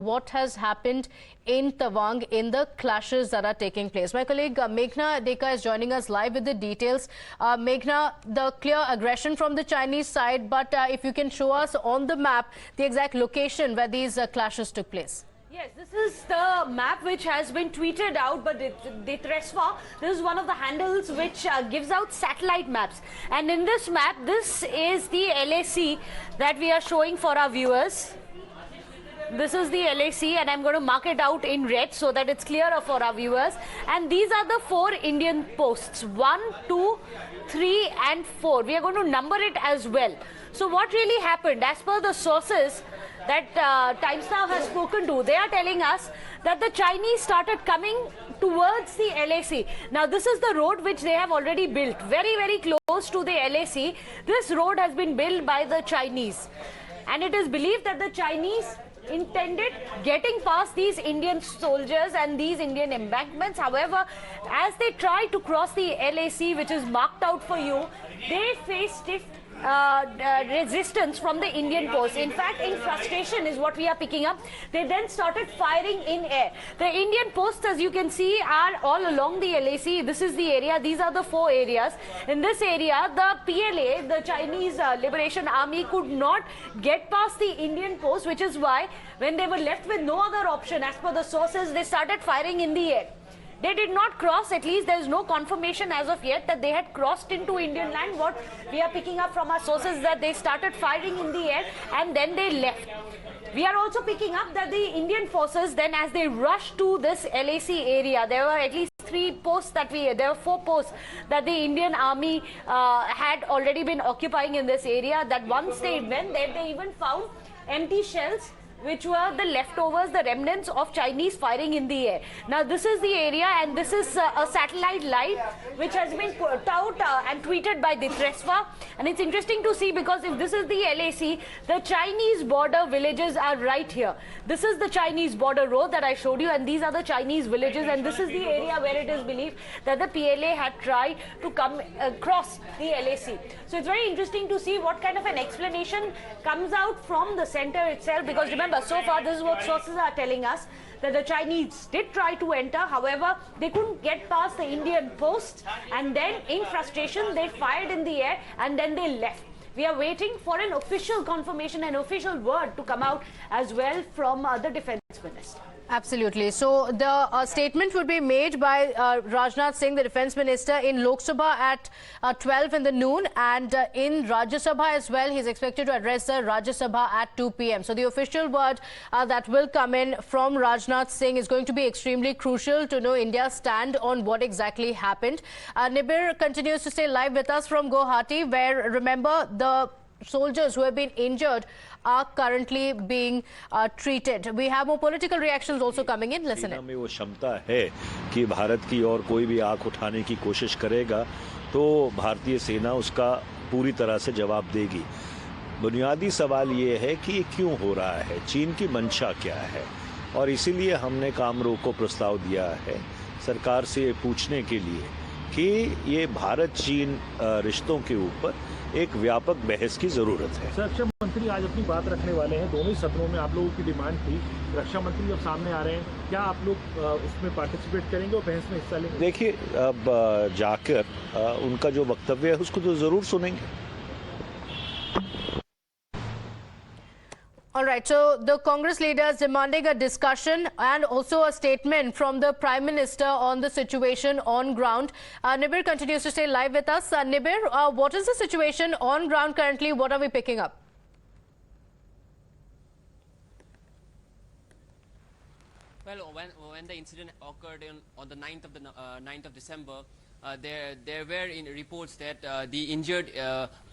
what has happened in Tawang in the clashes that are taking place. My colleague Meghna Deka is joining us live with the details. Meghna, the clear aggression from the Chinese side, but if you can show us on the map the exact location where these clashes took place. Yes, this is the map which has been tweeted out, but the Tresfa, this is one of the handles which gives out satellite maps. And in this map, this is the LAC that we are showing for our viewers. This is the LAC, and I'm going to mark it out in red so that it's clearer for our viewers. And these are the 4 Indian posts, 1, 2, 3 and 4. We are going to number it as well. So what really happened, as per the sources that Times Now has spoken to, they are telling us that the Chinese started coming towards the LAC. Now this is the road which they have already built, very, very close to the LAC. This road has been built by the Chinese. And it is believed that the Chinese intended getting past these Indian soldiers and these Indian embankments. However, as they try to cross the LAC, which is marked out for you, they faced stiff resistance from the Indian post. In fact, in frustration is what we are picking up. They then started firing in air. The Indian posts, as you can see, are all along the LAC. This is the area. These are the 4 areas. In this area, the PLA, the Chinese Liberation Army, could not get past the Indian post, which is why when they were left with no other option, as per the sources, they started firing in the air. They did not cross, at least there is no confirmation as of yet that they had crossed into Indian land. What we are picking up from our sources that they started firing in the air and then they left. We are also picking up that the Indian forces then, as they rushed to this LAC area, there were at least 4 posts that the Indian army had already been occupying in this area, that once they went there, they even found empty shells, which were the leftovers, the remnants of Chinese firing in the air. Now this is the area, and this is a satellite light which has been put out and tweeted by the Tresfa. And it's interesting to see, because if this is the LAC, the Chinese border villages are right here. This is the Chinese border road that I showed you, and these are the Chinese villages, and this is the area where it is believed that the PLA had tried to come across the LAC. So it's very interesting to see what kind of an explanation comes out from the center itself, because remember, so far this is what sources are telling us, that the Chinese did try to enter. However, they couldn't get past the Indian post, and then in frustration they fired in the air and then they left. We are waiting for an official confirmation, an official word to come out as well from the defense minister. Absolutely. So the statement would be made by Rajnath Singh, the defense minister, in Lok Sabha at 12 in the noon, and in Rajya Sabha as well. He's expected to address the Rajya Sabha at 2 p.m. So the official word that will come in from Rajnath Singh is going to be extremely crucial to know India's stand on what exactly happened. Nibir continues to stay live with us from Guwahati, where, remember, the soldiers who have been injured are currently being treated. We have more political reactions also coming in. Listen in. में वो क्षमता है कि भारत की और कोई भी आंख उठाने की कोशिश करेगा तो भारतीय सेना उसका पूरी तरह से जवाब देगी। बुनियादी सवाल ये है कि ये क्यों हो रहा है, चीन की मंशा क्या है, और इसीलिए हमने काम रोको प्रस्ताव दिया है सरकार से ये पूछने के लिए कि ये भारत चीन रिश्तों के ऊपर एक व्यापक बहस की जरूरत है। रक्षा मंत्री आज अपनी बात रखने वाले हैं। दोनों ही सदनों में आप लोगों की डिमांड थी, रक्षा मंत्री जब सामने आ रहे हैं, क्या आप लोग उसमें पार्टिसिपेट करेंगे और बहस में हिस्सा लेंगे? देखिए, अब जाकर उनका जो वक्तव्य है उसको तो जरूर सुनेंगे। All right, so the Congress leaders demanding a discussion and also a statement from the Prime Minister on the situation on ground. Nibir continues to stay live with us. Nibir, what is the situation on ground currently? What are we picking up? Well, when the incident occurred on the 9th of December, there were reports that the injured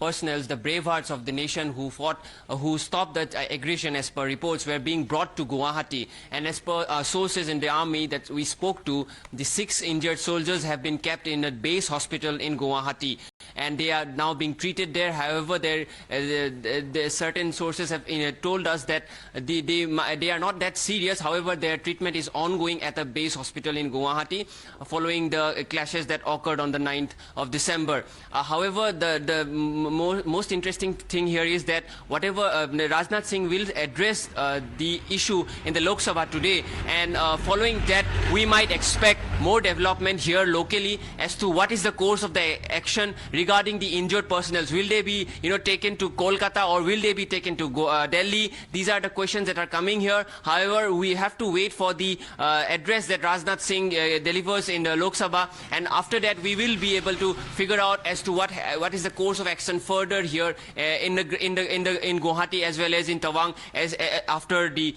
personnel, the bravehearts of the nation who fought, who stopped the aggression, as per reports, were being brought to Guwahati. And as per sources in the army that we spoke to, the 6 injured soldiers have been kept in a base hospital in Guwahati, and they are now being treated there. However, certain sources have told us that they are not that serious. However, their treatment is ongoing at a base hospital in Guwahati following the clashes that occurred occurred on the 9th of December. However, the most interesting thing here is that whatever Rajnath Singh will address the issue in the Lok Sabha today, and following that we might expect more development here locally as to what is the course of the action regarding the injured personnel. Will they be taken to Kolkata or will they be taken to Delhi? These are the questions that are coming here. However, we have to wait for the address that Rajnath Singh delivers in the Lok Sabha, and after that we will be able to figure out as to what is the course of action further here in Guwahati as well as in Tawang after the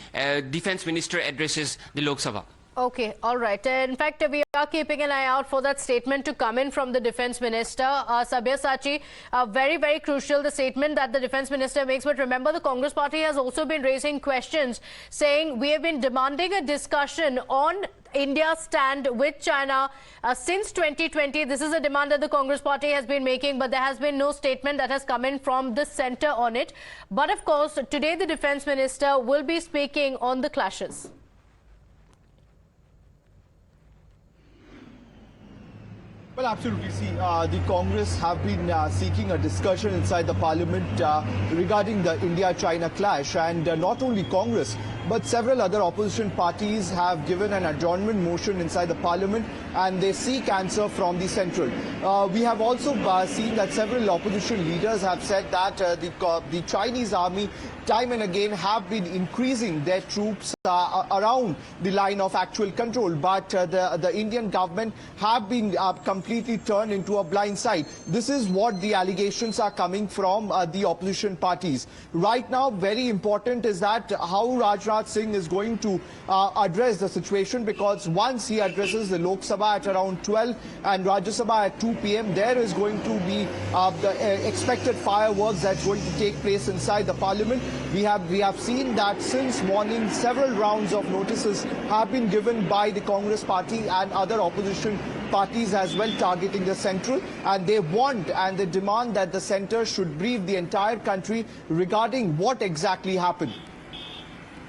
defense minister addresses the Lok Sabha. Okay, all right. In fact, we are keeping an eye out for that statement to come in from the Defence Minister. Sabyasachi, very, very crucial, the statement that the Defence Minister makes. But remember, the Congress Party has also been raising questions, saying we have been demanding a discussion on India's stand with China since 2020. This is a demand that the Congress Party has been making, but there has been no statement that has come in from the centre on it. But of course, today the Defence Minister will be speaking on the clashes. Well, absolutely. See, the Congress have been seeking a discussion inside the parliament regarding the India-China clash, and not only Congress, but several other opposition parties have given an adjournment motion inside the parliament, and they seek answer from the central. We have also seen that several opposition leaders have said that the Chinese army time and again have been increasing their troops around the line of actual control, but the Indian government have been completely turned into a blind side. This is what the allegations are coming from the opposition parties. Right now, very important is that how Rajnath Singh is going to address the situation, because once he addresses the Lok Sabha at around 12 and Rajya Sabha at 2 p.m, there is going to be the expected fireworks that's going to take place inside the parliament. We have seen that since morning several rounds of notices have been given by the Congress Party and other opposition parties as well, targeting the central, and they want and they demand that the centre should brief the entire country regarding what exactly happened.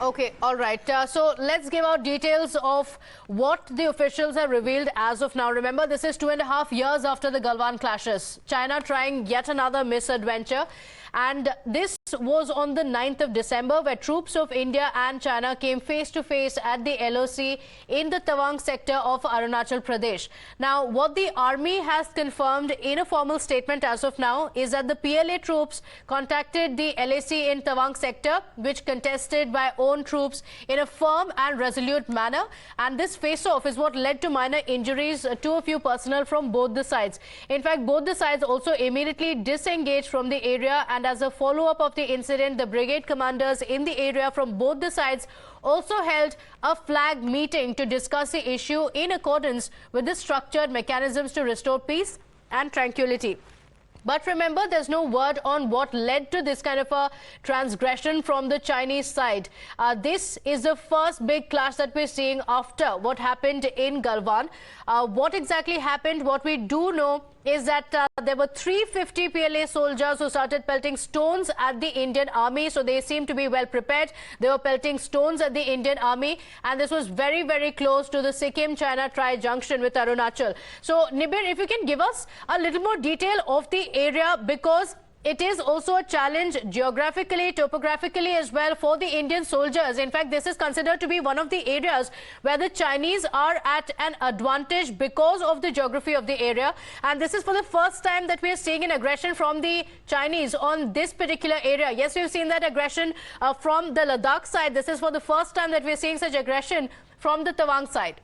Okay, all right. So let's give out details of what the officials have revealed as of now. Remember, this is 2.5 years after the Galwan clashes. China trying yet another misadventure. And this was on the 9th of December, where troops of India and China came face to face at the LOC in the Tawang sector of Arunachal Pradesh. Now, what the army has confirmed in a formal statement as of now is that the PLA troops contacted the LAC in Tawang sector, which contested by own troops in a firm and resolute manner. And this face-off is what led to minor injuries to a few personnel from both the sides. In fact, both the sides also immediately disengaged from the area, and as a follow-up of the incident, the brigade commanders in the area from both the sides also held a flag meeting to discuss the issue in accordance with the structured mechanisms to restore peace and tranquility. But remember, there's no word on what led to this kind of a transgression from the Chinese side. This is the first big clash that we're seeing after what happened in Galwan. What exactly happened, what we do know is that there were 350 PLA soldiers who started pelting stones at the Indian army. So they seem to be well prepared. They were pelting stones at the Indian army. And this was very, very close to the Sikkim-China tri-junction with Arunachal. So, Nibir, if you can give us a little more detail of the area, because it is also a challenge geographically, topographically as well for the Indian soldiers. In fact, this is considered to be one of the areas where the Chinese are at an advantage because of the geography of the area. And this is for the first time that we are seeing an aggression from the Chinese on this particular area. Yes, we've seen that aggression from the Ladakh side. This is for the first time that we are seeing such aggression from the Tawang side.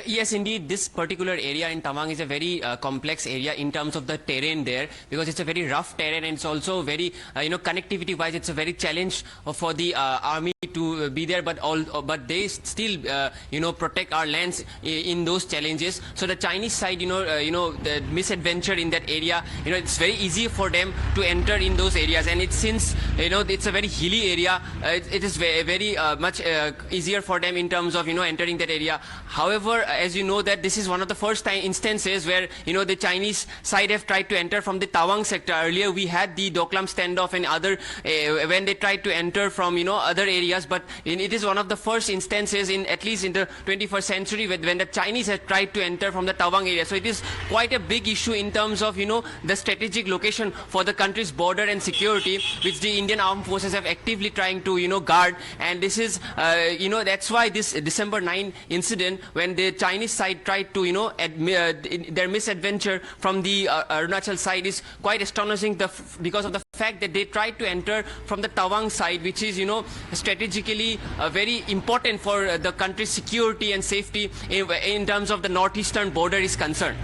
Yes, indeed, this particular area in Tawang is a very complex area in terms of the terrain there, because it's a very rough terrain, and it's also very, connectivity wise, it's a very challenge for the army to be there, but they still, protect our lands in those challenges. So the Chinese side, the misadventure in that area, it's very easy for them to enter in those areas, and it's since, it's a very hilly area, it is very much easier for them in terms of, entering that area. However, However, as you know that this is one of the first instances where, the Chinese side have tried to enter from the Tawang sector. Earlier we had the Doklam standoff and other, when they tried to enter from, other areas, but it is one of the first instances in, at least in the 21st century, when the Chinese have tried to enter from the Tawang area. So it is quite a big issue in terms of, the strategic location for the country's border and security, which the Indian armed forces have actively trying to, guard. And this is, that's why this December 9 incident, when the Chinese side tried to, their misadventure from the Arunachal side, is quite astonishing because of the fact that they tried to enter from the Tawang side, which is, strategically very important for the country's security and safety in terms of the northeastern border is concerned.